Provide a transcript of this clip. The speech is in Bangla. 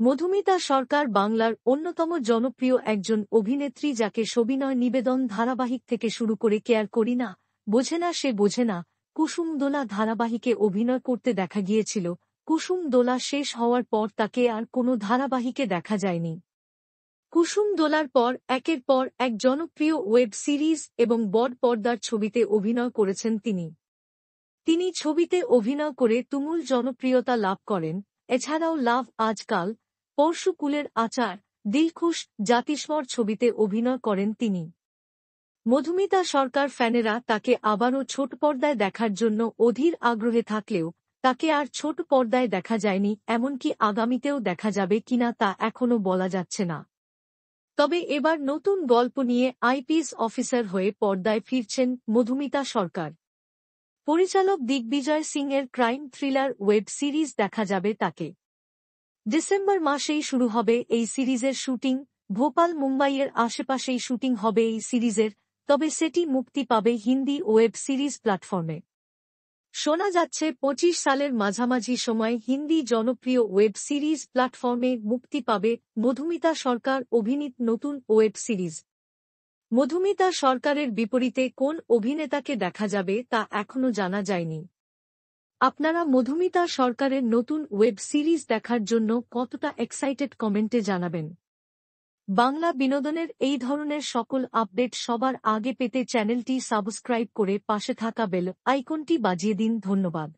মধুমিতা সরকার বাংলার অন্যতম জনপ্রিয় একজন অভিনেত্রী, যাকে সবিনয় নিবেদন ধারাবাহিক থেকে শুরু করে কেয়ার করি না, বোঝে না সে বোঝে না, কুসুম দোলা ধারাবাহিকে অভিনয় করতে দেখা গিয়েছিল। কুসুম দোলা শেষ হওয়ার পর তাকে আর কোনো ধারাবাহিকে দেখা যায়নি। কুসুম দোলার পর একের পর এক জনপ্রিয় ওয়েব সিরিজ এবং বড় পর্দার ছবিতে অভিনয় করেছেন তিনি ছবিতে অভিনয় করে তুমুল জনপ্রিয়তা লাভ করেন। এছাড়াও লাভ আজকাল, পরশু কুলের আচার, দিলখুশ, জাতিস্বর ছবিতে অভিনয় করেন তিনি। মধুমিতা সরকার ফ্যানেরা তাকে আবারও ছোট পর্দায় দেখার জন্য অধীর আগ্রহে থাকলেও তাকে আর ছোট পর্দায় দেখা যায়নি, এমনকি আগামীতেও দেখা যাবে কিনা তা এখনও বলা যাচ্ছে না। তবে এবার নতুন গল্প নিয়ে আইপিএস অফিসার হয়ে পর্দায় ফিরছেন মধুমিতা সরকার। পরিচালক দিগ্বিজয় সিং এর ক্রাইম থ্রিলার ওয়েব সিরিজ দেখা যাবে তাকে। ডিসেম্বর মাসেই শুরু হবে এই সিরিজের শুটিং। ভোপাল মুম্বাইয়ের আশেপাশেই শুটিং হবে এই সিরিজের, তবে সেটি মুক্তি পাবে হিন্দি ওয়েব সিরিজ প্ল্যাটফর্মে। শোনা যাচ্ছে 25 সালের মাঝামাঝি সময় হিন্দি জনপ্রিয় ওয়েব সিরিজ প্ল্যাটফর্মে মুক্তি পাবে মধুমিতা সরকার অভিনীত নতুন ওয়েব সিরিজ। মধুমিতা সরকারের বিপরীতে কোন অভিনেতাকে দেখা যাবে তা এখনও জানা যায়নি। আপনারা মধুমিতা সরকারের নতুন ওয়েব সিরিজ দেখার জন্য কতটা এক্সাইটেড কমেন্টে জানাবেন। বাংলা বিনোদনের এই ধরনের সকল আপডেট সবার আগে পেতে চ্যানেলটি সাবস্ক্রাইব করে পাশে থাকা বেল আইকনটি বাজিয়ে দিন। ধন্যবাদ।